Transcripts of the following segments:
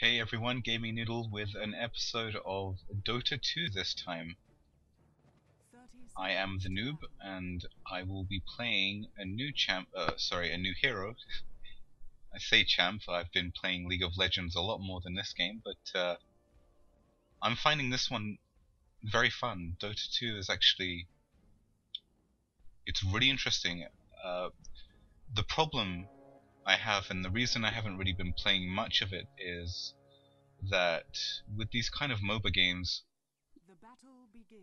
Hey everyone, Gaming Noodle with an episode of Dota 2 this time. I am the Noob, and I will be playing a new a new hero. I say champ, I've been playing League of Legends a lot more than this game, but I'm finding this one very fun. Dota 2 is actually, it's really interesting. The problem I have, and the reason I haven't really been playing much of it, is that with these kind of MOBA games,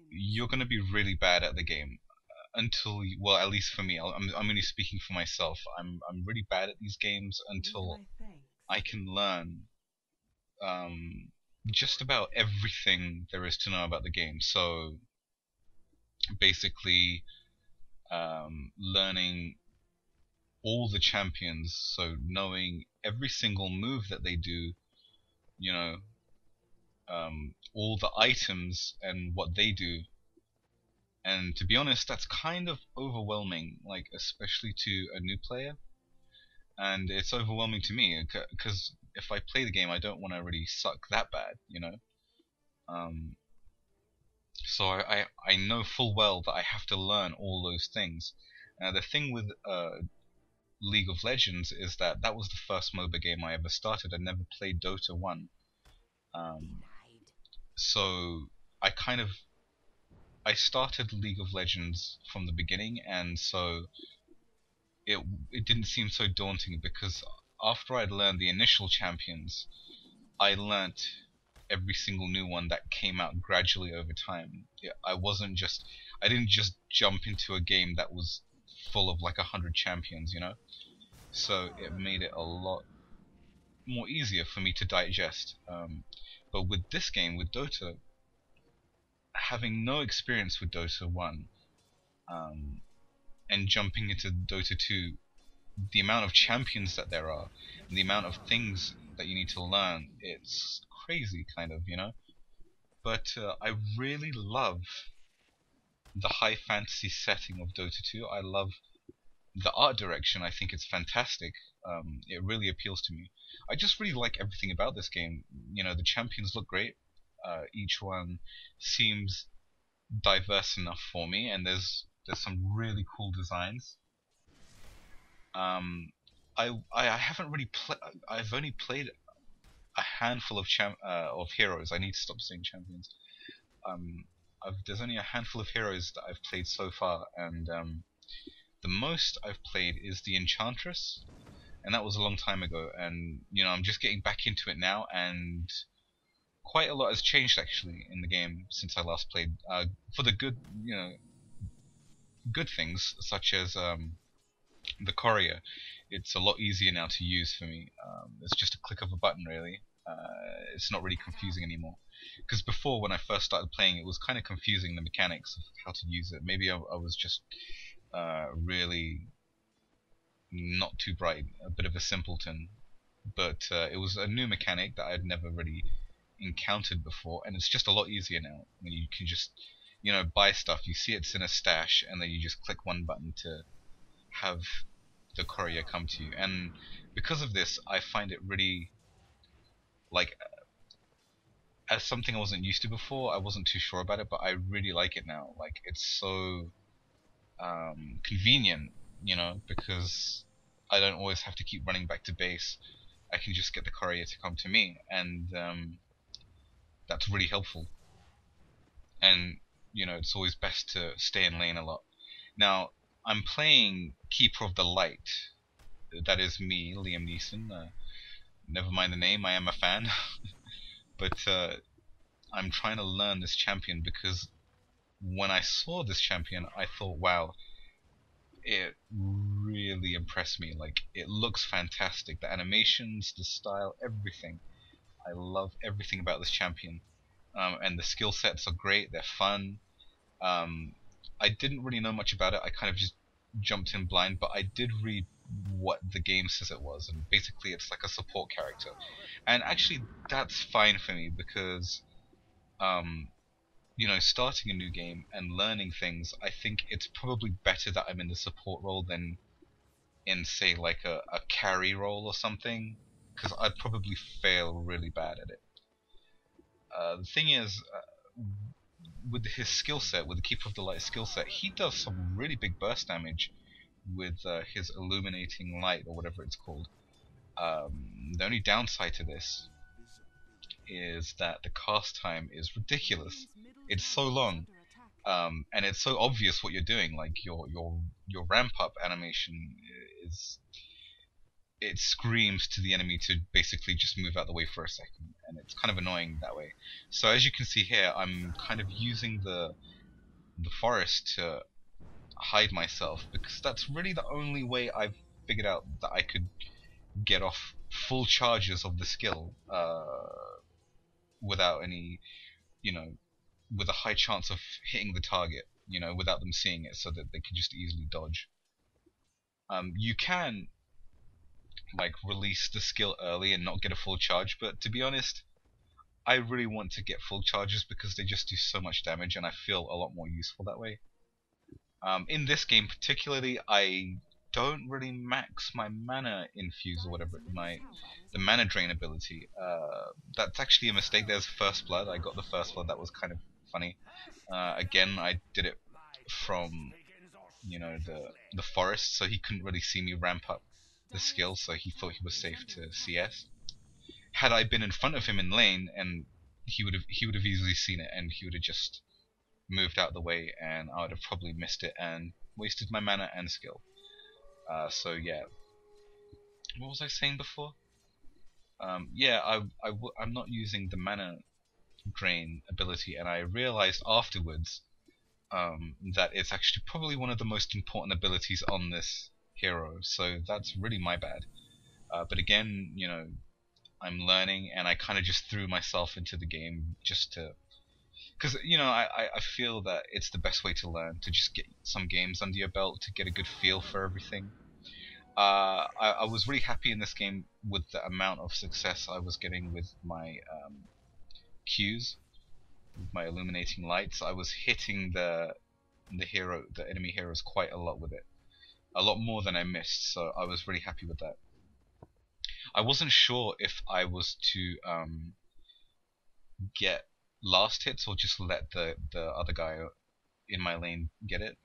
you're going to be really bad at the game well, at least for me. I'm only speaking for myself. I'm really bad at these games until I can learn just about everything there is to know about the game. So basically, learning all the champions, so knowing every single move that they do, you know, all the items and what they do. And to be honest, that's kind of overwhelming, like especially to a new player. And it's overwhelming to me because if I play the game, I don't want to really suck that bad, you know. Um, so I know full well that I have to learn all those things. The thing with League of Legends is that that was the first MOBA game I ever started. I never played Dota 1. So I started League of Legends from the beginning, and so it didn't seem so daunting because after I'd learned the initial champions, I learnt every single new one that came out gradually over time. I didn't just jump into a game that was full of like 100 champions, you know. So it made it a lot more easier for me to digest. But with this game, with Dota, having no experience with Dota 1, and jumping into Dota 2, the amount of champions that there are, and the amount of things that you need to learn, it's crazy, kind of, you know? But I really love the high fantasy setting of Dota 2. I love the art direction. I think it's fantastic. It really appeals to me. I just really like everything about this game. You know, the champions look great. Each one seems diverse enough for me, and there's some really cool designs. I haven't really played. I've only played a handful of heroes. I need to stop saying champions. There's only a handful of heroes that I've played so far, and the most I've played is the Enchantress, and that was a long time ago. And you know, I'm just getting back into it now, and quite a lot has changed actually in the game since I last played. For the good, you know, good things such as the courier. It's a lot easier now to use for me. It's just a click of a button, really. It's not really confusing anymore. Because before, when I first started playing, it was kind of confusing, the mechanics of how to use it. Maybe I was just really not too bright, a bit of a simpleton. But it was a new mechanic that I'd never really encountered before, and it's just a lot easier now. When you can just, you know, buy stuff. You see it's in a stash, and then you just click one button to have the courier come to you. And because of this, I find it really, like, as something I wasn't used to before. I wasn't too sure about it, but I really like it now. Like, it's so convenient, you know, because I don't always have to keep running back to base. I can just get the courier to come to me, and that's really helpful. And you know, it's always best to stay in lane a lot. Now, I'm playing Keeper of the Light. That is me, Liam Neeson. Never mind the name, I am a fan. But I'm trying to learn this champion because when I saw this champion, I thought, wow, it really impressed me. Like, it looks fantastic. The animations, the style, everything. I love everything about this champion. And the skill sets are great, they're fun. I didn't really know much about it. I kind of just jumped in blind, but I did read what the game says it was, and basically it's like a support character. And actually, that's fine for me because, you know, starting a new game and learning things, I think it's probably better that I'm in the support role than in, say, like a carry role or something. because I'd probably fail really bad at it. The thing is, with his skill set, with the Keeper of the Light skill set, he does some really big burst damage with his Illuminating Light, or whatever it's called. The only downside to this is that the cast time is ridiculous. It's so long, and it's so obvious what you're doing. Like your ramp up animation is, it screams to the enemy to basically just move out the way for a second, and it's kind of annoying that way. So as you can see here, I'm kind of using the forest to hide myself, because that's really the only way I've figured out that I could get off full charges of the skill without any, with a high chance of hitting the target, without them seeing it, so that they can just easily dodge. You can like release the skill early and not get a full charge, but to be honest, I really want to get full charges because they just do so much damage, and I feel a lot more useful that way. In this game particularly, I don't really max my mana infuse, or whatever, the mana drain ability. That's actually a mistake. There's First Blood. I got the First Blood. That was kind of funny. Again, I did it from the forest, so he couldn't really see me ramp up the skill, so he thought he was safe to CS. Had I been in front of him in lane, and he would have easily seen it, and he would have just moved out of the way, and I would have probably missed it and wasted my mana and skill. So yeah, what was I saying before? Yeah, I'm not using the mana drain ability, and I realized afterwards that it's actually probably one of the most important abilities on this hero, so that's really my bad. But again, I'm learning, and I kind of just threw myself into the game just to, because I feel that it's the best way to learn, to just get some games under your belt to get a good feel for everything. I was really happy in this game with the amount of success I was getting with my Qs, with my Illuminating Lights. I was hitting the enemy heroes quite a lot with it, a lot more than I missed, so I was really happy with that. I wasn't sure if I was to get last hits or just let the other guy in my lane get it,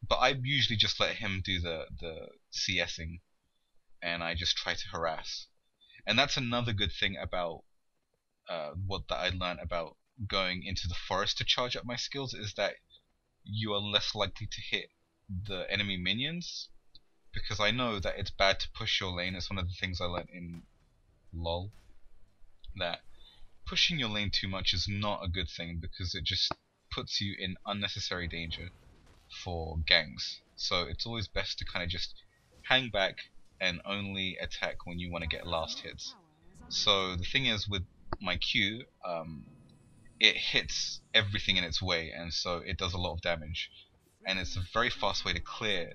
but I usually just let him do the CSing, and I just try to harass. And that's another good thing about what that I learned about going into the forest to charge up my skills, is that you are less likely to hit the enemy minions, because I know that it's bad to push your lane. It's one of the things I learned in LoL, that pushing your lane too much is not a good thing, because it just puts you in unnecessary danger for ganks. So it's always best to kind of just hang back and only attack when you want to get last hits. So the thing is, with my Q, it hits everything in its way, and so it does a lot of damage, and it's a very fast way to clear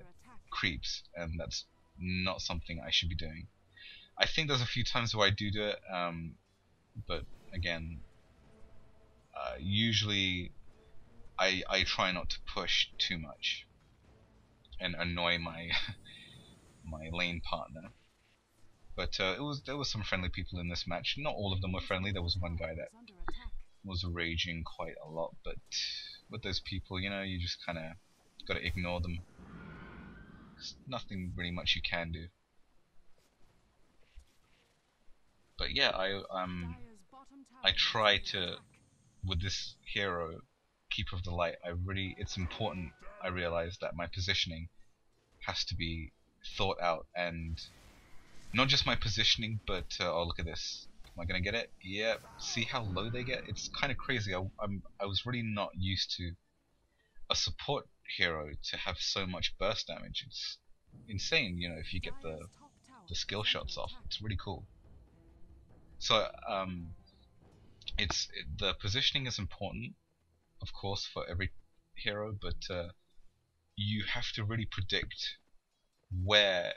creeps, and that's not something I should be doing. I think there's a few times where I do it, but again, usually I try not to push too much and annoy my my lane partner. But there was some friendly people in this match. Not all of them were friendly. There was one guy that was raging quite a lot, but with those people, you just kind of gotta ignore them. There's nothing really much you can do. But yeah, I try to, with this hero, Keeper of the Light, it's important I realize that my positioning has to be thought out, and not just my positioning, but oh, look at this. Am I gonna get it? Yeah. See how low they get? It's kind of crazy. I was really not used to a support hero to have so much burst damage. It's insane, if you get the skill shots off. It's really cool. So the positioning is important, of course, for every hero, but you have to really predict where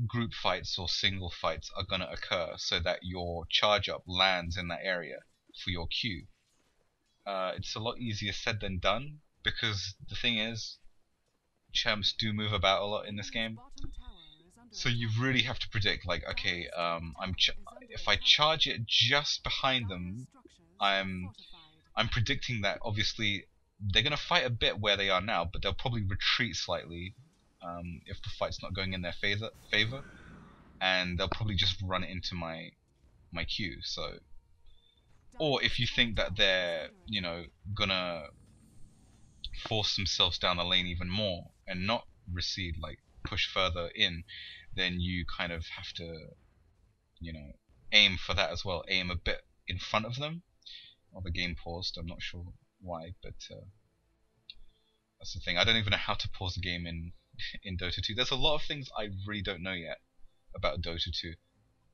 group fights or single fights are going to occur, so that your charge up lands in that area for your Q. It's a lot easier said than done, because the thing is, champs do move about a lot in this game, So you really have to predict, like, okay, if I charge it just behind them, I'm predicting that obviously they're gonna fight a bit where they are now, but they'll probably retreat slightly if the fight's not going in their favor, and they'll probably just run into my queue. So, or if you think that they're gonna force themselves down the lane even more and not recede, like push further in, then you kind of have to aim for that as well. Aim a bit in front of them. Well, the game paused. I'm not sure why, but that's the thing. I don't even know how to pause the game in in Dota 2. There's a lot of things I really don't know yet about Dota 2.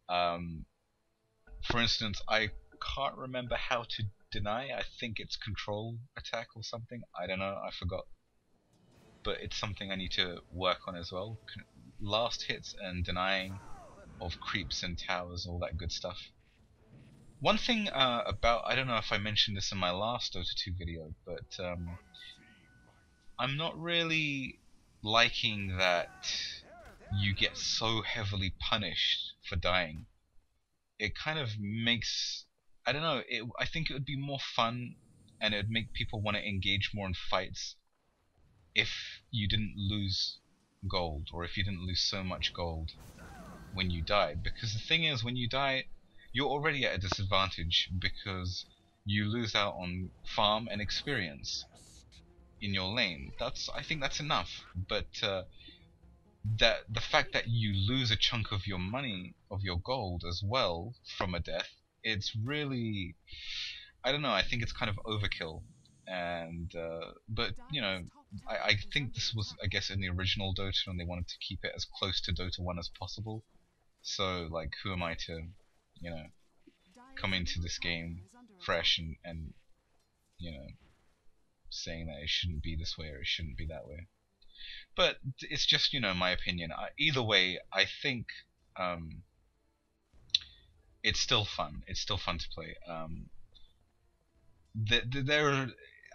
For instance, I can't remember how to deny. I think it's control attack or something. I don't know. I forgot. But it's something I need to work on as well. Last hits and denying of creeps and towers, all that good stuff. One thing about, I don't know if I mentioned this in my last Dota 2 video, but I'm not really liking that you get so heavily punished for dying. It kind of makes, I don't know, I think it would be more fun and it would make people want to engage more in fights if you didn't lose gold, or if you didn't lose so much gold when you died. Because the thing is, when you die, you're already at a disadvantage because you lose out on farm and experience in your lane. I think that's enough. But that the fact that you lose a chunk of your money, of your gold as well from a death, it's really, I don't know, I think it's kind of overkill. And but I think this was, I guess, in the original Dota, and they wanted to keep it as close to Dota 1 as possible. So like, who am I to come into this game fresh and saying that it shouldn't be this way or it shouldn't be that way. But it's just my opinion. Either way, I think it's still fun. It's still fun to play.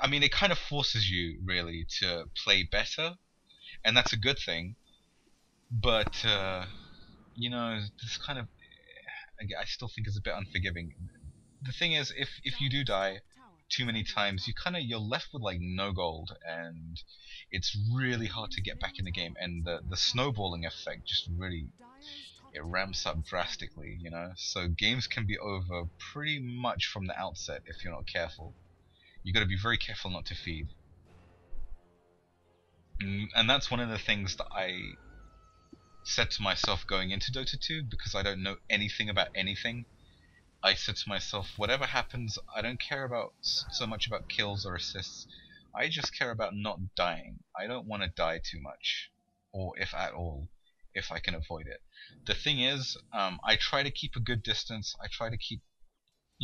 I mean, it kind of forces you really to play better, and that's a good thing. But this kind of, I still think is a bit unforgiving. The thing is, if you do die too many times, you're left with like no gold, and it's really hard to get back in the game. And the snowballing effect just really, it ramps up drastically, So games can be over pretty much from the outset if you're not careful. You got to be very careful not to feed. And that's one of the things that I said to myself going into Dota 2, because I don't know anything about anything. I said to myself, whatever happens, I don't care about so much about kills or assists. I just care about not dying. I don't want to die too much, or if at all, if I can avoid it. The thing is, I try to keep a good distance. I try to keep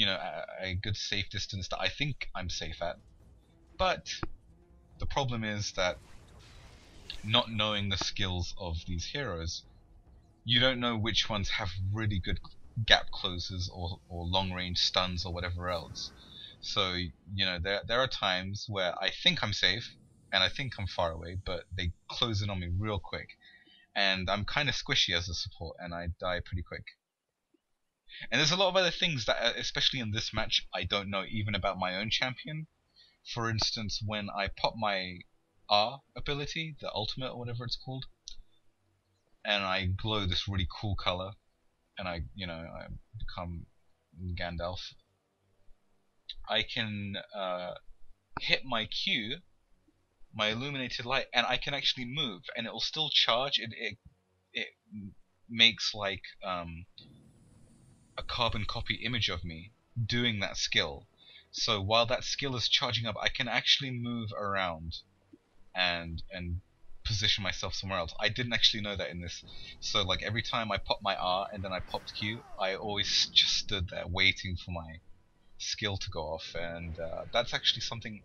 a good safe distance that I think I'm safe at. But the problem is that not knowing the skills of these heroes, you don't know which ones have really good gap closes or long range stuns or whatever else. So there are times where I think I'm safe and I think I'm far away, but they close in on me real quick, and I'm kind of squishy as a support and I die pretty quick. And there's a lot of other things that, especially in this match, I don't know even about my own champion. For instance, when I pop my R ability, the ultimate or whatever it's called, and I glow this really cool color, and I become Gandalf, I can hit my Q, my illuminated light, and I can actually move, and it will still charge. It makes like a carbon copy image of me doing that skill. So while that skill is charging up, I can actually move around and position myself somewhere else. I didn't actually know that in this. So like every time I popped my R and then I popped Q, I always just stood there waiting for my skill to go off, and that's actually something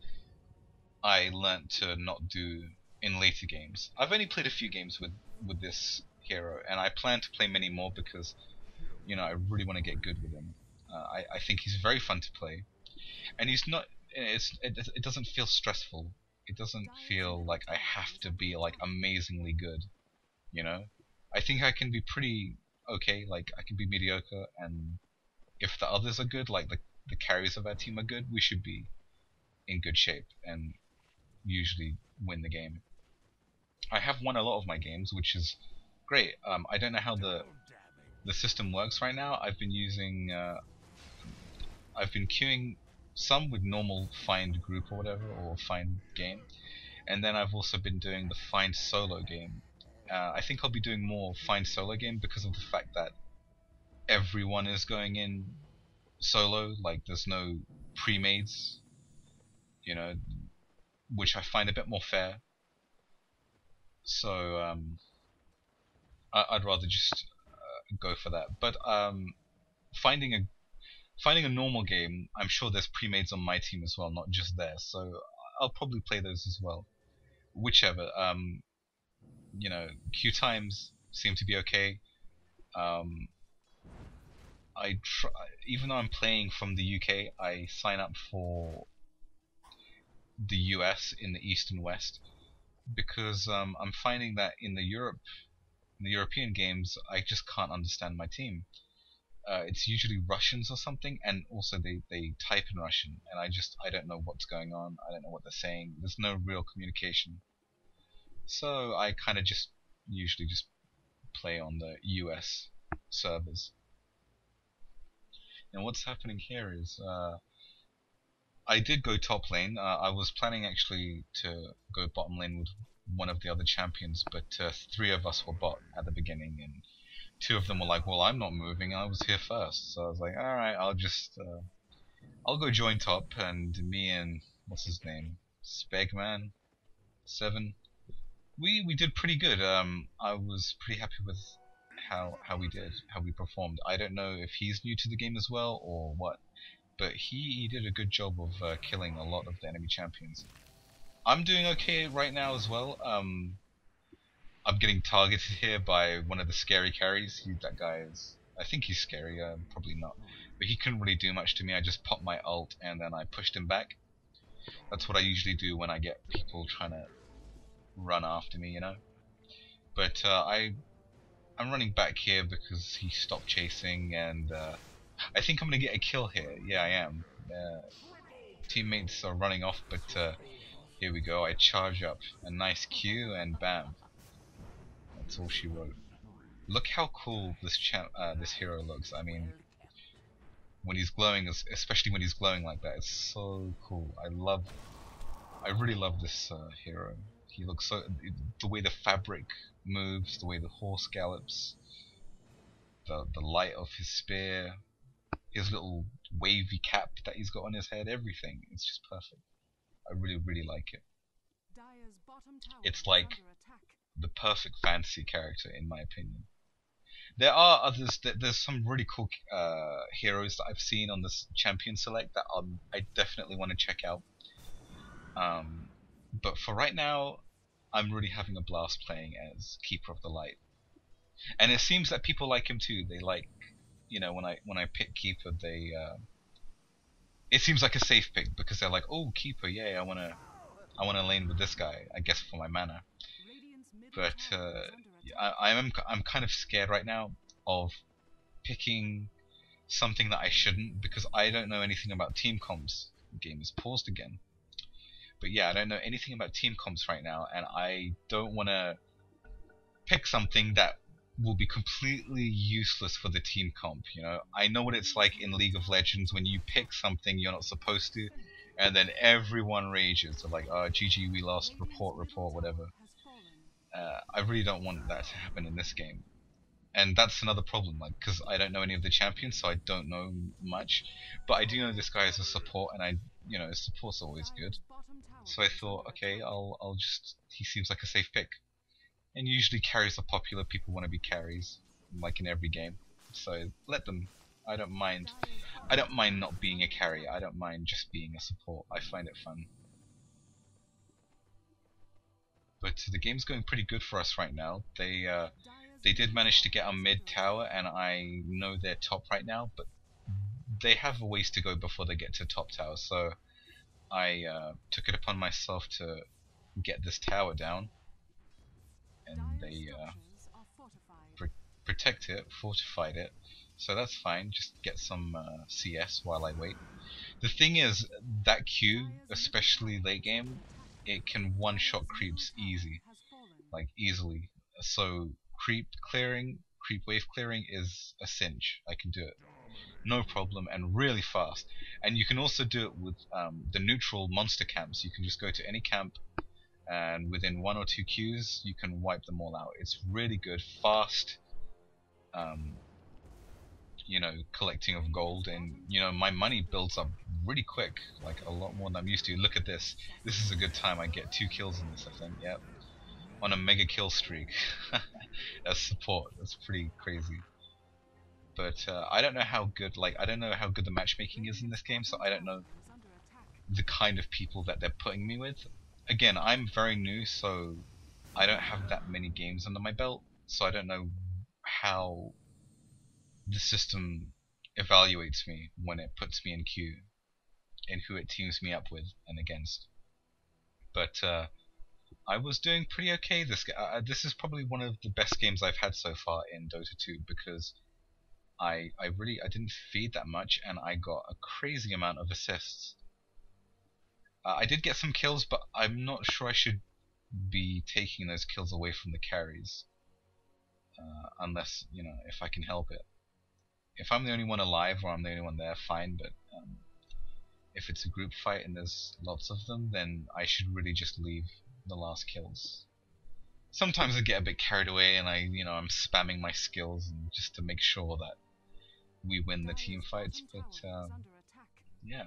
I learnt to not do in later games. I've only played a few games with this hero, and I plan to play many more because I really want to get good with him. I think he's very fun to play, and he's not. It doesn't feel stressful. It doesn't feel like I have to be like amazingly good. I think I can be pretty okay, like I can be mediocre, and if the others are good, like the carries of our team are good, we should be in good shape and usually win the game. I have won a lot of my games, which is great. I don't know how the system works right now. I've been queuing some with normal find group or whatever, or find game, and then I've also been doing the find solo game. I think I'll be doing more find solo game because of the fact that everyone is going in solo. Like there's no pre-mades, you know, which I find a bit more fair. So I'd rather just go for that. But finding a finding a normal game, I'm sure there's pre-mades on my team as well, not just theirs. So I'll probably play those as well. Whichever. You know, queue times seem to be okay. Um, I try, even though I'm playing from the UK, I sign up for the US in the East and West because I'm finding that in the European games, I just can't understand my team. It's usually Russians or something, and also they type in Russian, and I don't know what's going on. I don't know what they're saying. There's no real communication. So I kind of just usually just play on the US servers. And what's happening here is I did go top lane. I was planning actually to go bottom lane with one of the other champions, but three of us were bot at the beginning, and two of them were like, "Well, I'm not moving. I was here first." So I was like, "All right, I'll go join top." And me and what's his name, Spegman 7. We did pretty good. I was pretty happy with how we did, how we performed. I don't know if he's new to the game as well or what, but he did a good job of killing a lot of the enemy champions. I'm doing okay right now as well. I'm getting targeted here by one of the scary carries. That guy is, I think he's scary, probably not. But he couldn't really do much to me. I just popped my ult and then I pushed him back. That's what I usually do when I get people trying to run after me, you know. But I'm running back here because he stopped chasing, and I think I'm gonna get a kill here. Yeah, I am. Teammates are running off, but here we go. I charge up a nice Q, and bam. That's all she wrote. Look how cool this hero looks. I mean, when he's glowing, especially when he's glowing like that, it's so cool. I really love this hero. He looks so, the way the fabric moves, the way the horse gallops, the light of his spear, his little wavy cap that he's got on his head, everything. It's just perfect. I really like it. It's like the perfect fantasy character in my opinion. There are others. There's some really cool heroes that I've seen on this champion select that I definitely want to check out. But for right now, I'm really having a blast playing as Keeper of the Light, and it seems that people like him too. They like, you know, when I pick Keeper, it seems like a safe pick because they're like, oh, Keeper, yeah, I wanna lane with this guy, I guess for my mana. But I'm kind of scared right now of picking something that I shouldn't because I don't know anything about team comps. The game is paused again. But yeah, I don't know anything about team comps right now, and I don't want to pick something that will be completely useless for the team comp. You know, I know what it's like in League of Legends when you pick something you're not supposed to, and then everyone rages. They're like, "Oh, GG, we lost. Report, whatever." I really don't want that to happen in this game, and that's another problem. Like, because I don't know any of the champions, so I don't know much. But I do know this guy is a support, and you know, support's always good. So I thought, okay, I'll just. He seems like a safe pick, and usually carries are popular. People want to be carries, like in every game. So let them. I don't mind. I don't mind not being a carry. I don't mind just being a support. I find it fun. But the game's going pretty good for us right now. They did manage to get our mid tower, and I know they're top right now, but they have a ways to go before they get to top tower. So I took it upon myself to get this tower down, and protect it, fortified it, so that's fine. Just get some CS while I wait. The thing is, that Q, especially late game, it can one-shot creeps easily. So creep wave clearing is a cinch. I can do it, no problem, and really fast. And you can also do it with the neutral monster camps. You can just go to any camp, and within 1 or 2 Qs, you can wipe them all out. It's really good, fast. Um, collecting of gold, and my money builds up really quick, like a lot more than I'm used to. Look at this. This is a good time. I get 2 kills in this, I think. Yep, on a mega kill streak. As support, that's pretty crazy. But I don't know how good, the matchmaking is in this game, so I don't know the kind of people that they're putting me with. Again, I'm very new, so I don't have that many games under my belt, so I don't know how the system evaluates me when it puts me in queue, and who it teams me up with and against. But I was doing pretty okay this game. This is probably one of the best games I've had so far in Dota 2, because I didn't feed that much, and I got a crazy amount of assists. I did get some kills, but I'm not sure I should be taking those kills away from the carries, unless if I can help it. If I'm the only one alive or I'm the only one there, fine, but if it's a group fight and there's lots of them, then I should really just leave the last kills. Sometimes I get a bit carried away and I'm spamming my skills just to make sure that we win the team fights, but yeah.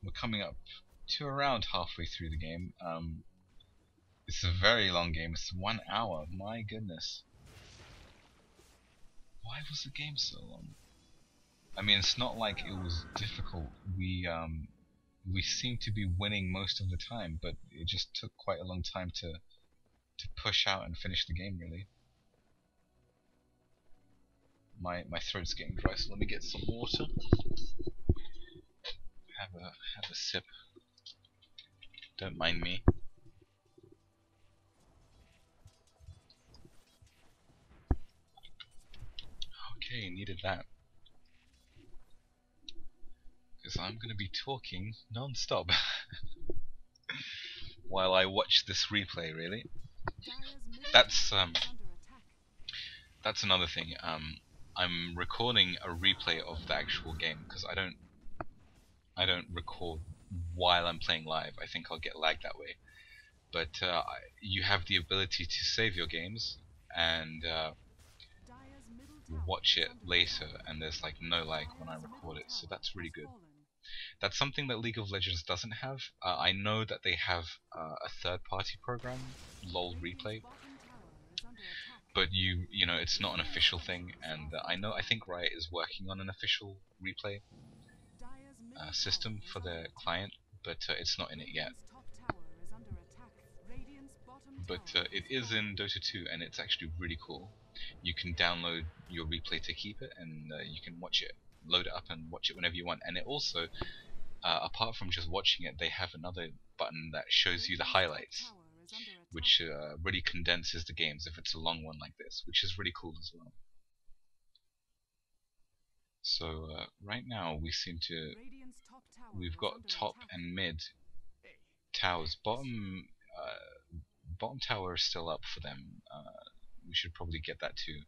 We're coming up to around halfway through the game. It's a very long game. It's 1 hour. My goodness. Why was the game so long? I mean, it's not like it was difficult. We seemed to be winning most of the time, but it just took quite a long time to push out and finish the game, really. My throat's getting dry, so let me get some water. Have a sip. Don't mind me. Okay, needed that. Because I'm going to be talking non-stop while I watch this replay, really. That's another thing. I'm recording a replay of the actual game, because I don't record while I'm playing live. I think I'll get lagged that way. But you have the ability to save your games and watch it later, and there's like no lag when I record it, so that's really good. That's something that League of Legends doesn't have. I know that they have a third-party program, LOL Replay, but it's not an official thing, and I think Riot is working on an official replay system for their client, but it's not in it yet. But it is in Dota 2, and it's actually really cool. You can download your replay to keep it, and you can watch it, load it up and watch it whenever you want. And it also, apart from just watching it, they have another button that shows you the highlights, which really condenses the games if it's a long one like this, which is really cool as well. So right now we've got top and mid towers. Bottom tower is still up for them. We should probably get that too.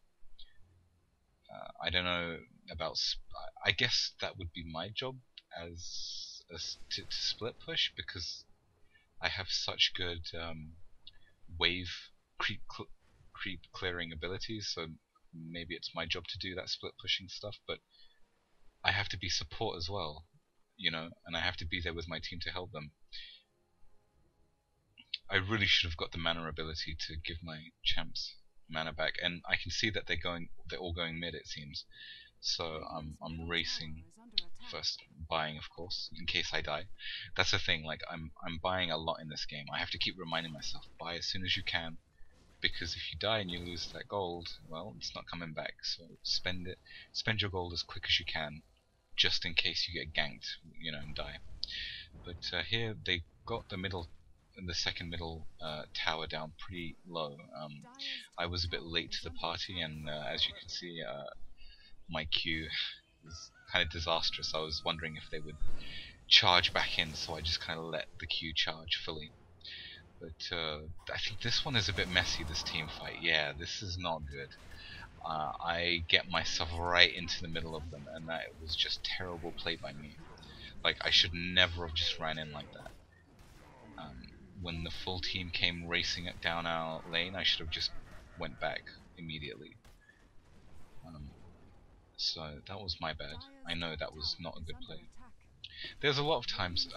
I don't know about. I guess that would be my job as to split push, because I have such good wave creep clearing abilities. So maybe it's my job to do that split pushing stuff. But I have to be support as well, and I have to be there with my team to help them. I really should have got the mana ability to give my champs mana back, and I can see that they're all going mid, it seems. So I'm racing first, buying of course, in case I die. That's the thing, like I'm buying a lot in this game. I have to keep reminding myself, buy as soon as you can, because if you die and you lose that gold, well, it's not coming back. So spend your gold as quick as you can, just in case you get ganked, and die. But here they got the middle the second middle tower down pretty low. I was a bit late to the party, and as you can see, my Q is kind of disastrous. I was wondering if they would charge back in, so I just kind of let the Q charge fully. But I think this one is a bit messy, this team fight. Yeah, this is not good. I get myself right into the middle of them, and that was just terrible play by me. Like, I should never have just ran in like that. When the full team came racing down our lane, I should have just went back immediately. So that was my bad. I know that was not a good play. There's a lot of times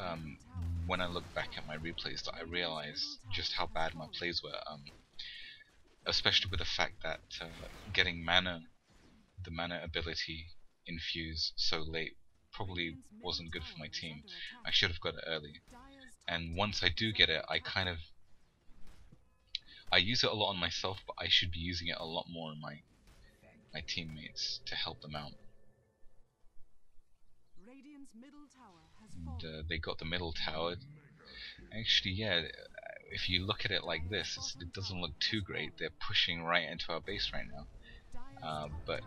when I look back at my replays that I realize just how bad my plays were. Especially with the fact that getting the mana ability infused so late probably wasn't good for my team. I should have got it early. And once I do get it, I use it a lot on myself, but I should be using it a lot more on my teammates to help them out. And they got the middle tower. Actually, yeah, if you look at it like this, it doesn't look too great. They're pushing right into our base right now. But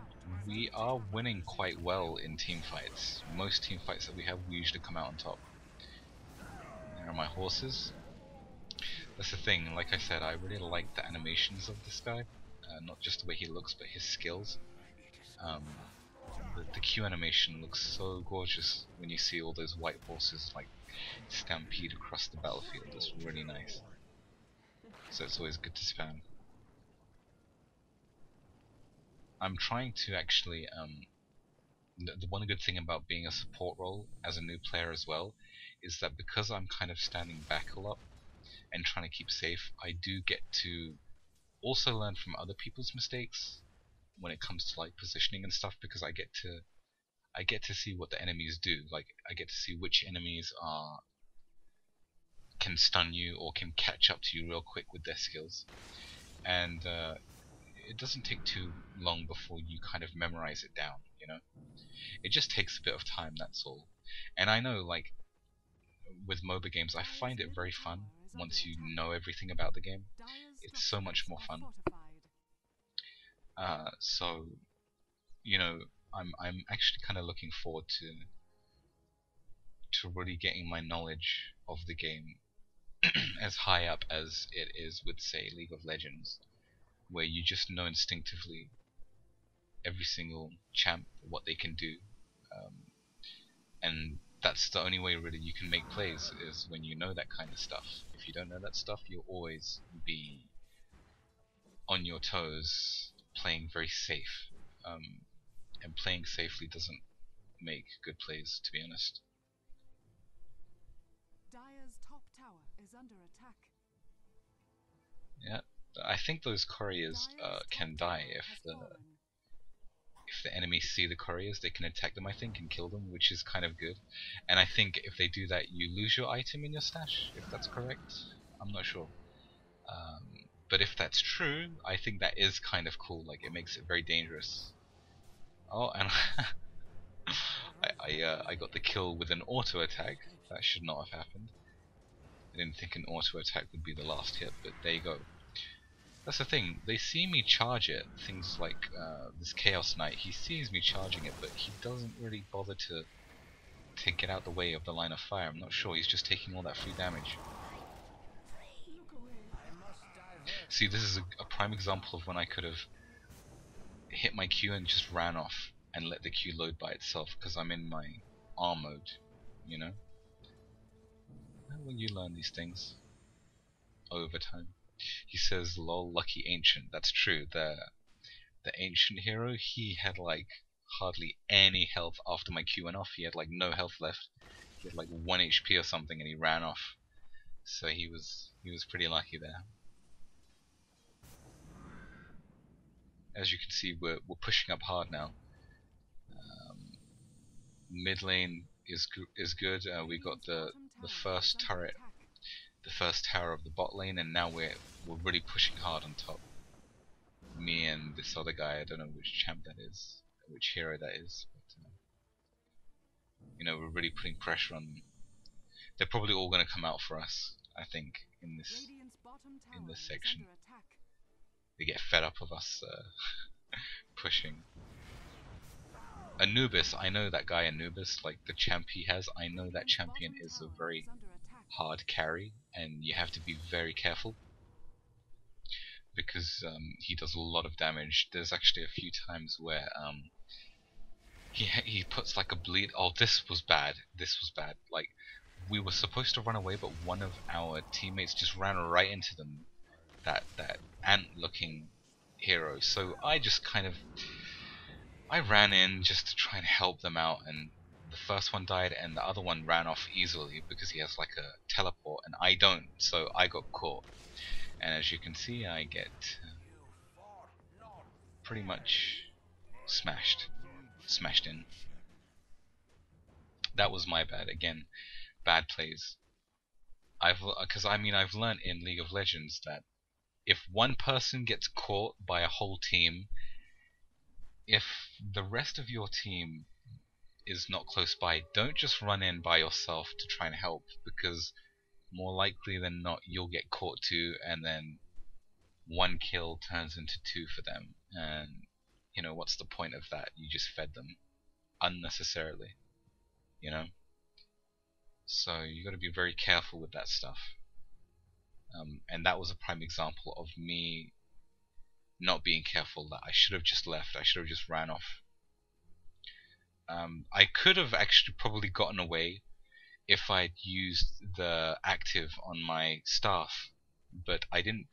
we are winning quite well in team fights. Most team fights that we have, we usually come out on top. There are my horses. That's the thing, like I said, I really like the animations of this guy. Not just the way he looks, but his skills. The Q animation looks so gorgeous when you see all those white horses like stampede across the battlefield. It's really nice. So it's always good to spam. I'm trying to actually the one good thing about being a support role as a new player as well is that because I'm kind of standing back a lot and trying to keep safe, I do get to also learn from other people's mistakes when it comes to like positioning and stuff, because I get to see what the enemies do. Like, I get to see which enemies can stun you or can catch up to you real quick with their skills, and it doesn't take too long before you kind of memorize it down, you know. It just takes a bit of time, that's all. And I know, like, with MOBA games, I find it very fun once you know everything about the game. It's so much more fun. So, you know, I'm actually kind of looking forward to really getting my knowledge of the game as high up as it is with, say, League of Legends, where you just know instinctively every single champ, what they can do, and that's the only way really you can make plays, is when you know that kind of stuff. If you don't know that stuff, you'll always be on your toes, playing very safe, and playing safely doesn't make good plays, to be honest. Dire's top tower is under attack. Yeah, I think those couriers can die if the enemies see the couriers. They can attack them, I think, and kill them, which is kind of good. And I think if they do that, you lose your item in your stash, if that's correct. I'm not sure. But if that's true, I think that is kind of cool. Like, it makes it very dangerous. Oh, and I got the kill with an auto attack. That should not have happened. I didn't think an auto attack would be the last hit, but there you go. That's the thing, they see me charge it. Things like this Chaos Knight, he sees me charging it, but he doesn't really bother to get out the way of the line of fire. I'm not sure, he's just taking all that free damage. See, this is a prime example of when I could have hit my Q and just ran off and let the Q load by itself, because I'm in my R mode, you know? How will you learn these things? Over time. He says, lol, lucky ancient. That's true. The ancient hero, he had like hardly any health after my Q went off. He had like no health left. He had like 1 HP or something, and he ran off. So he was pretty lucky there. As you can see, we're pushing up hard now. Mid lane is good. We got the first turret, the first tower of the bot lane, and now we're really pushing hard on top. Me and this other guy, I don't know which champ that is, which hero that is, but you know, we're really putting pressure on them. They're probably all going to come out for us, I think, in this Radiant's bottom in tower this is section. under attack. They get fed up of us pushing. Anubis, I know that guy Anubis, like the champ he has, I know that Radiant's champion bottom is a tower very is under attack. hard carry, and you have to be very careful because he does a lot of damage. There's actually a few times where he puts like a bleed. Oh, this was bad. This was bad. Like we were supposed to run away, but one of our teammates just ran right into them. That ant-looking hero. So I ran in just to try and help them out, and the first one died, and the other one ran off easily because he has like a teleport, and I don't. So I got caught, and as you can see, I get pretty much smashed in. That was my bad again. Bad plays. I've learned in League of Legends that if one person gets caught by a whole team, if the rest of your team is not close by, don't just run in by yourself to try and help, because more likely than not you'll get caught too, and then one kill turns into two for them, and you know what's the point of that? You just fed them unnecessarily, you know. So you got to be very careful with that stuff. And that was a prime example of me not being careful. That I should have just left. I should have just ran off. I could have actually probably gotten away if I'd used the active on my staff, but I didn't.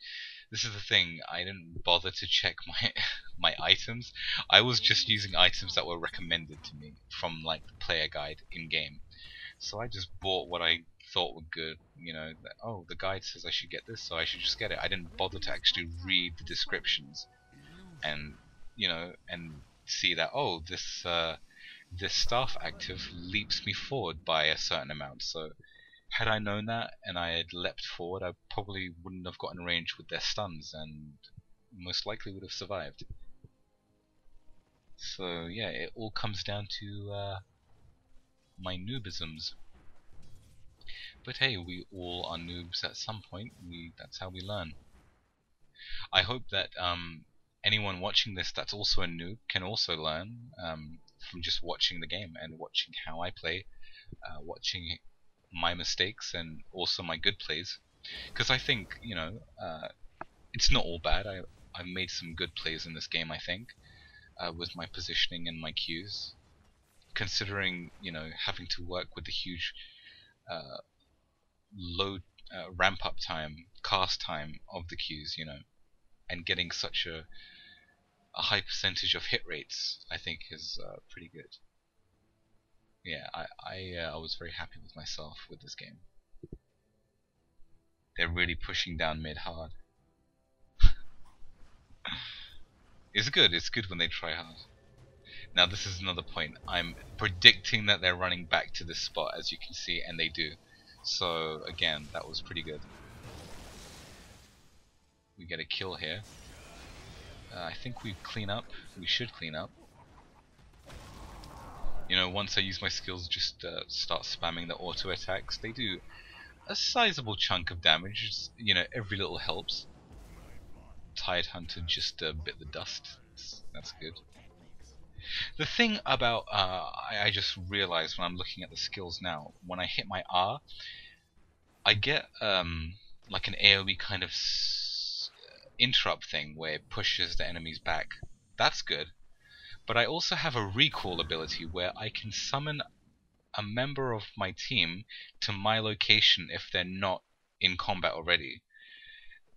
This is the thing, I didn't bother to check my my items. I was just using items that were recommended to me from like the player guide in game. So I just bought what I thought were good, you know, that, oh, the guide says I should get this, so I should just get it. I didn't bother to actually read the descriptions and, you know, and see that, oh, this staff active leaps me forward by a certain amount. So had I known that and I had leapt forward, I probably wouldn't have gotten range with their stuns and most likely would have survived. So yeah, it all comes down to my noobisms. But hey, we all are noobs at some point. That's how we learn. I hope that anyone watching this that's also a noob can also learn from just watching the game and watching how I play, watching my mistakes and also my good plays. Because I think, you know, it's not all bad. I've made some good plays in this game, I think, with my positioning and my Qs. Considering, you know, having to work with the huge uh, low ramp up time, cast time of the Qs, you know, and getting such a high percentage of hit rates, I think is pretty good. Yeah, I was very happy with myself with this game. They're really pushing down mid hard. It's good. It's good when they try hard. Now this is another point. I'm predicting that they're running back to this spot, as you can see, and they do. So again, that was pretty good. We get a kill here. I think we clean up. We should clean up. You know, once I use my skills, just start spamming the auto attacks. They do a sizable chunk of damage. You know, every little helps. Tide Hunter just bit the dust. That's good. The thing about I just realized when I'm looking at the skills now, when I hit my R, I get like an AoE kind of interrupt thing where it pushes the enemies back. That's good. But I also have a recall ability where I can summon a member of my team to my location if they're not in combat already.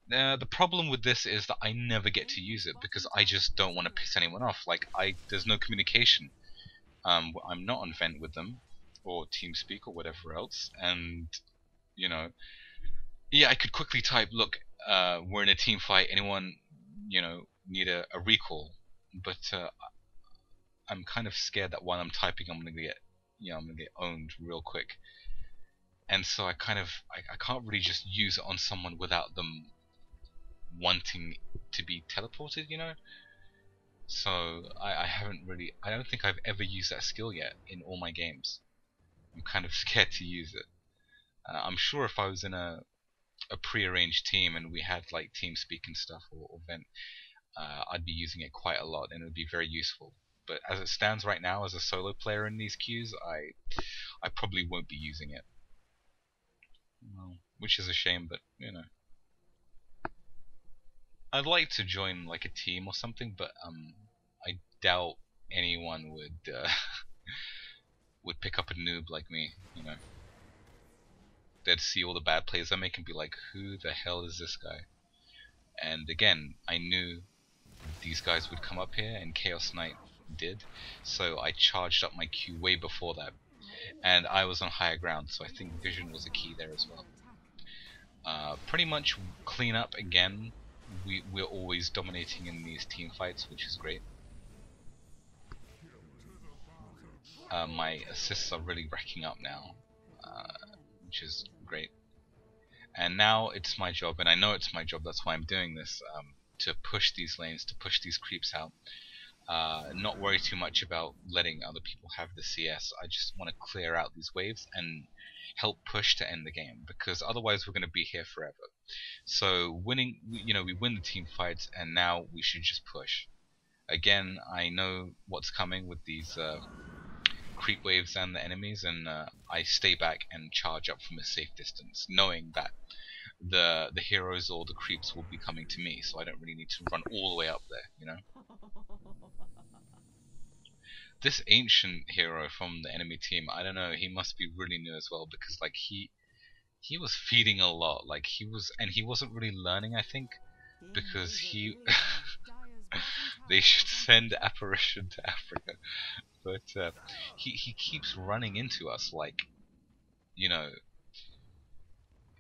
The problem with this is that I never get to use it because I just don't want to piss anyone off. Like there's no communication. I'm not on vent with them, or TeamSpeak or whatever else, and you know, yeah, I could quickly type, look, we're in a team fight. Anyone, you know, need a recall? But I'm kind of scared that while I'm typing, I'm gonna get owned real quick. And so I can't really just use it on someone without them wanting to be teleported, you know? So I don't think I've ever used that skill yet in all my games. I'm kind of scared to use it. I'm sure if I was in a a pre-arranged team and we had like TeamSpeak and stuff or Vent, I'd be using it quite a lot and it would be very useful. But as it stands right now, as a solo player in these queues, I probably won't be using it. Well, which is a shame, but you know. I'd like to join like a team or something, but I doubt anyone would would pick up a noob like me. You know, they'd see all the bad plays I make and be like, "Who the hell is this guy?" And again, I knew these guys would come up here, and Chaos Knight did, so I charged up my Q way before that, and I was on higher ground, so I think vision was a key there as well. Pretty much clean up again. We're always dominating in these team fights, which is great. My assists are really racking up now, which is great. And now it's my job, and I know it's my job, that's why I'm doing this, to push these lanes, to push these creeps out. Not worry too much about letting other people have the CS. I just want to clear out these waves and help push to end the game, because otherwise we're going to be here forever. So winning, you know, we win the team fights, and now we should just push. Again, I know what's coming with these creep waves and the enemies, and I stay back and charge up from a safe distance, knowing that the heroes or the creeps will be coming to me, so I don't really need to run all the way up there, you know. This ancient hero from the enemy team, I don't know, he must be really new as well, because like he was feeding a lot, like he wasn't really learning, I think, because he they should send Apparition to Africa, but he keeps running into us, like, you know,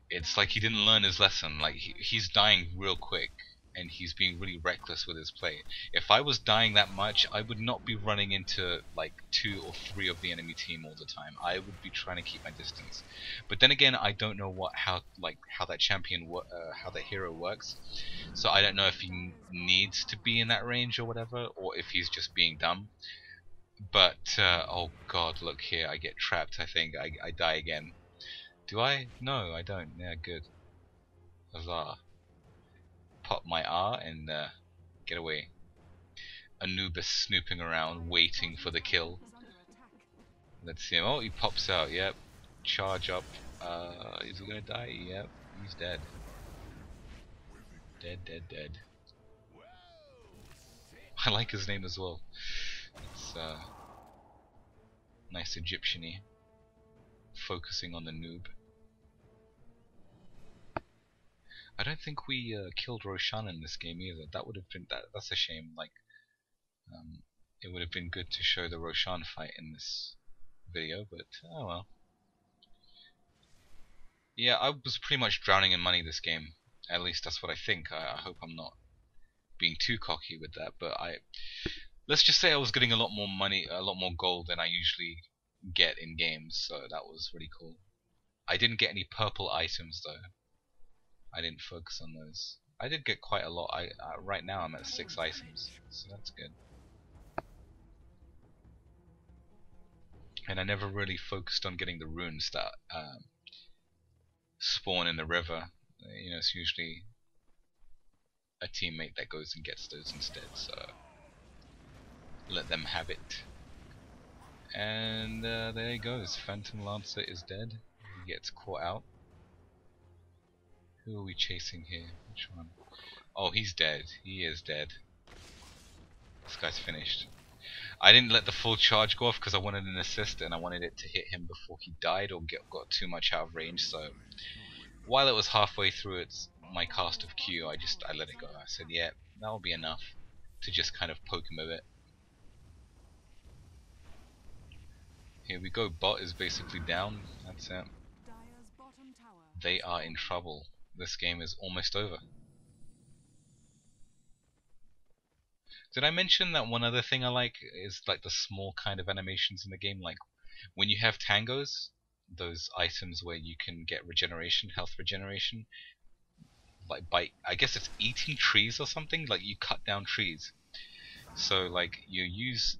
it's like he didn't learn his lesson. Like he's dying real quick, and he's being really reckless with his play. If I was dying that much, I would not be running into like 2 or 3 of the enemy team all the time. I would be trying to keep my distance. But then again, I don't know how that champion, how that hero works. So I don't know if he needs to be in that range or whatever, or if he's just being dumb. But oh god, look here, I get trapped. I think I die again. Do I? No, I don't. Yeah, good. Huzzah. Pop my R and get away. Anubis snooping around, waiting for the kill. Let's see him. Oh, he pops out. Yep. Charge up. Is he gonna die? Yep. He's dead. Dead, dead, dead. I like his name as well. It's nice Egyptian-y. Focusing on the noob. I don't think we killed Roshan in this game either. That would have been that's a shame. Like, it would have been good to show the Roshan fight in this video, but oh well. Yeah, I was pretty much drowning in money this game. At least that's what I think. I hope I'm not being too cocky with that, but let's just say I was getting a lot more money, a lot more gold than I usually get in games, so that was really cool. I didn't get any purple items though. I didn't focus on those. I did get quite a lot. Right now I'm at 6 items, so that's good. And I never really focused on getting the runes that spawn in the river. You know, it's usually a teammate that goes and gets those instead, so let them have it. And there he goes. Phantom Lancer is dead. He gets caught out. Who are we chasing here? Which one? Oh, he's dead. He is dead. This guy's finished. I didn't let the full charge go off because I wanted an assist and I wanted it to hit him before he died or got too much out of range, so while it was halfway through my cast of Q, I let it go. I said, yeah, that'll be enough to just kind of poke him a bit. Here we go, bot is basically down. That's it. They are in trouble. This game is almost over. Did I mention that one other thing I like is like the small kind of animations in the game, like when you have tangos, those items where you can get regeneration, health regeneration, like by, I guess it's eating trees or something, like you cut down trees. So like you use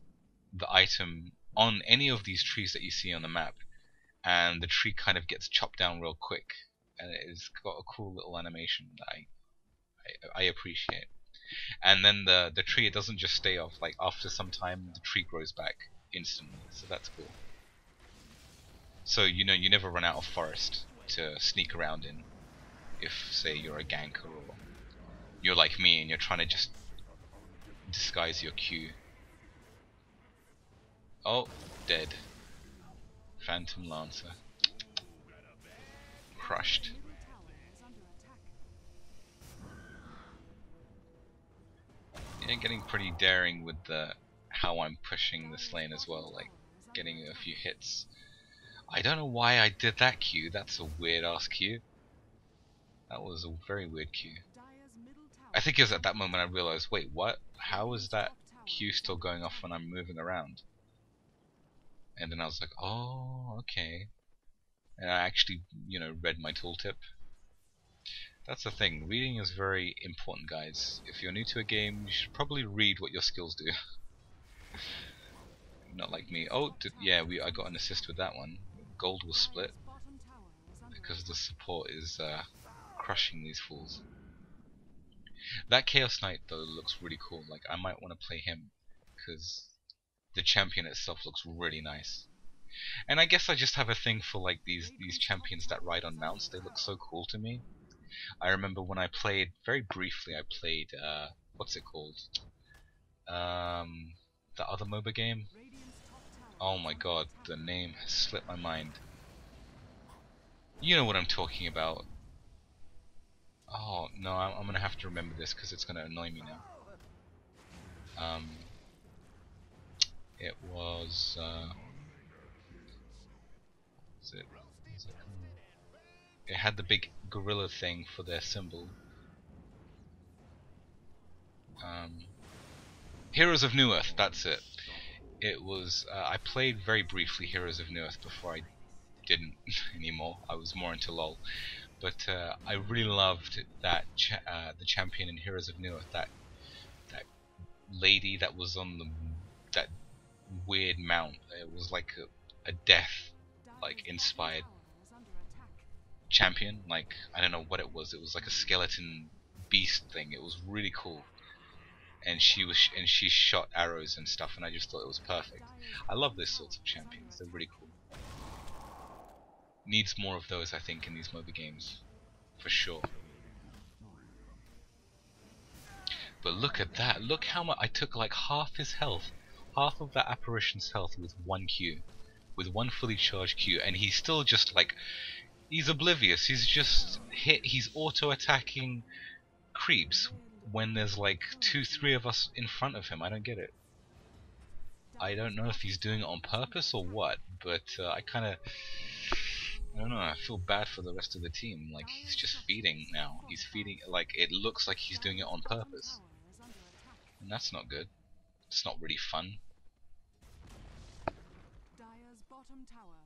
the item on any of these trees that you see on the map, and the tree kind of gets chopped down real quick. and it's got a cool little animation that I appreciate. And then the tree, it doesn't just stay off. Like after some time, the tree grows back instantly, so that's cool. So you know you never run out of forest to sneak around in. If say you're a ganker or you're like me and you're trying to just disguise your Q. Oh, dead. Phantom Lancer. Crushed. Middle tower is under attack. Yeah, getting pretty daring with the how I'm pushing this lane as well, like getting a few hits. I don't know why I did that Q, that's a weird ass Q. That was a very weird Q. Dire's middle tower. I think it was at that moment I realized, wait, what? How is that Q still going off when I'm moving around? And then I was like, oh, okay. And I actually, you know, read my tooltip. That's the thing, reading is very important, guys. If you're new to a game, you should probably read what your skills do. Not like me. Oh, yeah, I got an assist with that one. Gold was split Dire's bottom tower is under because the attack. support is crushing these fools. That Chaos Knight though looks really cool. Like I might want to play him because the champion itself looks really nice. And I guess I just have a thing for like these champions that ride on mounts. They look so cool to me. I remember when I played very briefly. I played what's it called? The other MOBA game. Radiant's top tower Oh my god, the name has slipped my mind. You know what I'm talking about. Oh no, I'm gonna have to remember this because it's gonna annoy me now. It was is it it had the big gorilla thing for their symbol. Heroes of New Earth, that's it. It was I played very briefly Heroes of New Earth before I didn't anymore. I was more into LoL, but I really loved that the champion in Heroes of New Earth, that lady that was on that weird mount. It was like a death like inspired champion. Like I don't know what it was. It was like a skeleton beast thing. It was really cool. And she shot arrows and stuff, and I just thought it was perfect. I love those sorts of champions. They're really cool. Needs more of those, I think, in these MOBA games, for sure. But look at that. Look how much I took, like half his health, half of that apparition's health with one Q, with one fully charged Q, and he's still just like, he's oblivious. He's just he's auto attacking creeps when there's like 2-3 of us in front of him. I don't get it. I don't know if he's doing it on purpose or what, but I don't know, I feel bad for the rest of the team. Like he's just feeding now. He's feeding, like it looks like he's doing it on purpose. And that's not good. It's not really fun.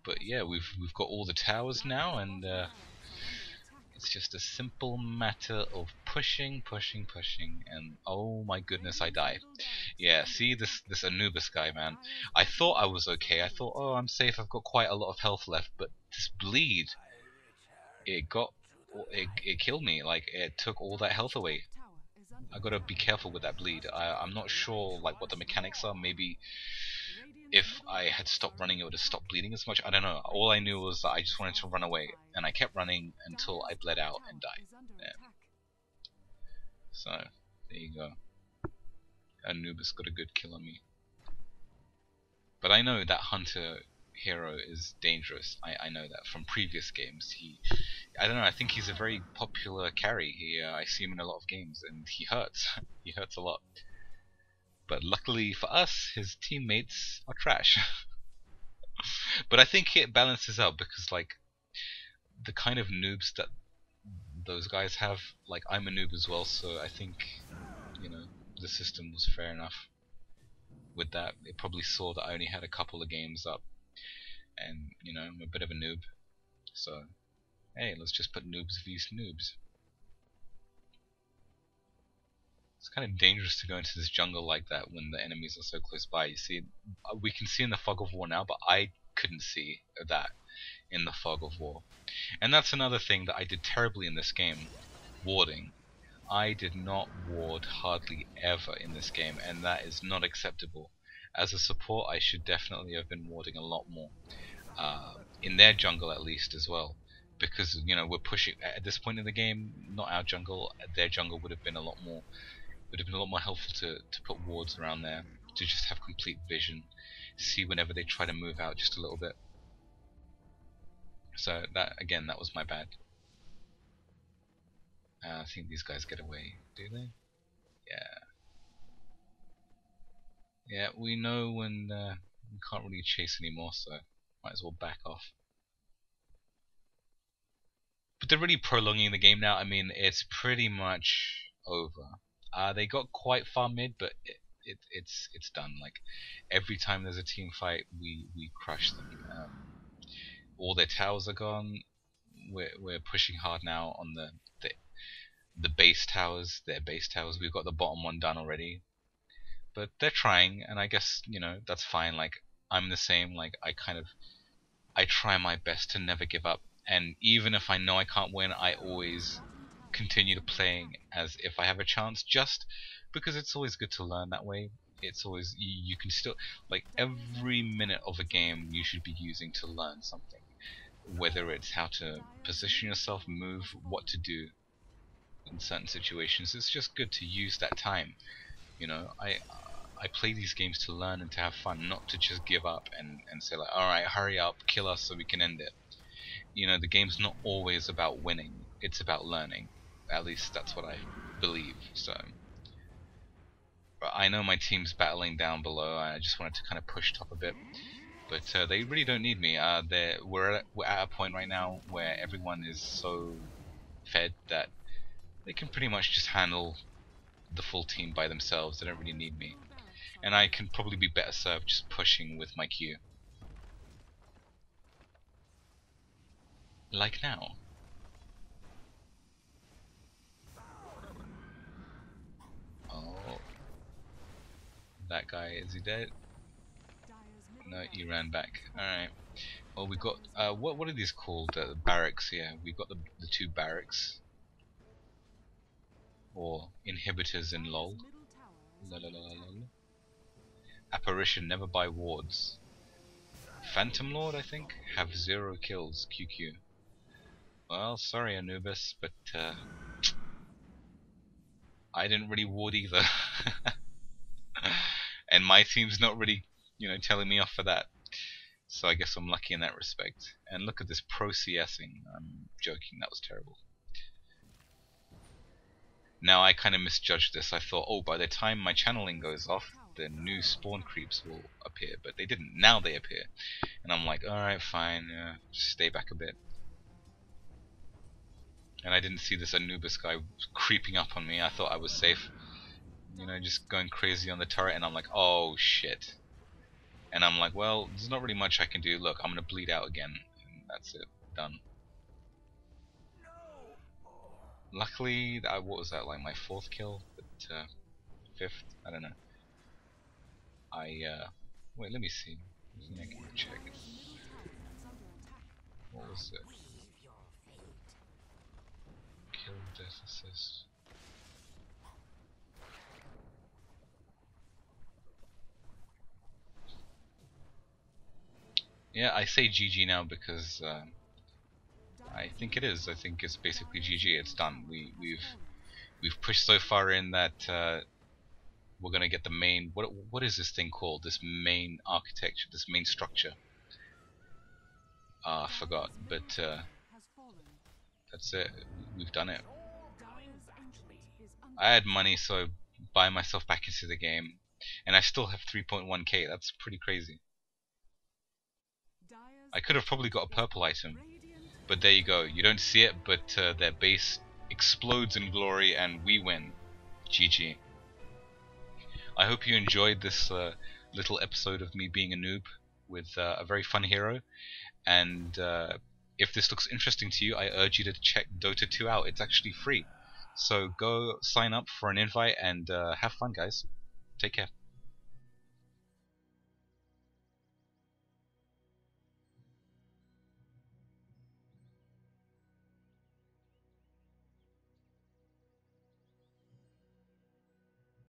But yeah, we've got all the towers now, and it's just a simple matter of pushing, and oh my goodness, I died. Yeah, see this Anubis guy, man. I thought I was okay. I thought, oh, I'm safe. I've got quite a lot of health left, but this bleed, it killed me. Like it took all that health away. I gotta be careful with that bleed. I'm not sure like what the mechanics are. Maybe if I had stopped running, it would have stopped bleeding as much. I don't know. All I knew was that I just wanted to run away, and I kept running until I bled out and died. Yeah. So there you go. Anubis got a good kill on me. But I know that Hunter hero is dangerous. I know that from previous games. I don't know. I think he's a very popular carry. I see him in a lot of games, and he hurts. He hurts a lot. But luckily for us, his teammates are trash. But I think it balances out because like the kind of noobs that those guys have, like I'm a noob as well, so I think, you know, the system was fair enough with that. It probably saw that I only had a couple of games up, and you know, I'm a bit of a noob, so hey, let's just put noobs vs noobs. It's kind of dangerous to go into this jungle like that when the enemies are so close by. You see, we can see in the fog of war now, but I couldn't see that. in the fog of war. And that's another thing that I did terribly in this game, warding. I did not ward hardly ever in this game, and that is not acceptable. As a support, I should definitely have been warding a lot more, in their jungle at least as well, because you know we're pushing at this point in the game. Not our jungle, their jungle would have been a lot more helpful to put wards around there to just have complete vision, see whenever they try to move out just a little bit. So that again, that was my bad. I think these guys get away, do they? Yeah. Yeah, we know when we can't really chase anymore, so might as well back off. But they're really prolonging the game now. I mean, it's pretty much over. They got quite far mid, but it's done. Like every time there's a team fight, we crush them. All their towers are gone. We're pushing hard now on the base towers. Their base towers. We've got the bottom one done already. But they're trying, and I guess you know that's fine. Like I'm the same. Like I try my best to never give up, and even if I know I can't win, I always continue to playing as if I have a chance, just because it's always good to learn that way. It's always you can still, like, every minute of a game you should be using to learn something, whether it's how to position yourself, move, what to do in certain situations. It's just good to use that time. You know, I play these games to learn and to have fun, not to just give up and say like, alright, hurry up, kill us so we can end it. You know, the game's not always about winning, it's about learning. At least that's what I believe. So but I know my team's battling down below. I just wanted to kind of push top a bit, but they really don't need me. We're at a point right now where everyone is so fed that they can pretty much just handle the full team by themselves. They don't really need me, and I can probably be better served just pushing with my Q. Like now. Oh, that guy, is he dead? No, he ran back. Alright. Well, we got what are these called? Barracks. Yeah, we've got the two barracks, or inhibitors in LOL. La, la, la, la, la. Apparition, never buy wards. Phantom Lord, I think, have 0 kills. QQ. Well, sorry Anubis, but I didn't really ward either. And my team's not really, you know, telling me off for that. So I guess I'm lucky in that respect. And look at this pro CSing. I'm joking, that was terrible. Now I kind of misjudged this. I thought, oh, by the time my channeling goes off, the new spawn creeps will appear, but they didn't. Now they appear, and I'm like, alright, fine, stay back a bit. And I didn't see this Anubis guy creeping up on me. I thought I was safe, you know, just going crazy on the turret, and I'm like, oh shit. And I'm like, well, there's not really much I can do. Look, I'm gonna bleed out again, and that's it, done. Luckily, what was that, like my 4th kill? But 5th? I don't know. Wait, let me see. I can check. What was it? Kill, death, assist. Yeah, I say GG now because I think it is. I think it's basically GG. It's done. We've pushed so far in that we're gonna get the main. What is this thing called? This main architecture. This main structure. I forgot. But that's it. We've done it. I had money, so I buy myself back into the game, and I still have 3.1k. That's pretty crazy. I could have probably got a purple item, but there you go. You don't see it, but their base explodes in glory, and we win. GG. I hope you enjoyed this little episode of me being a noob with a very fun hero, and if this looks interesting to you, I urge you to check Dota 2 out. It's actually free, so go sign up for an invite and have fun, guys. Take care.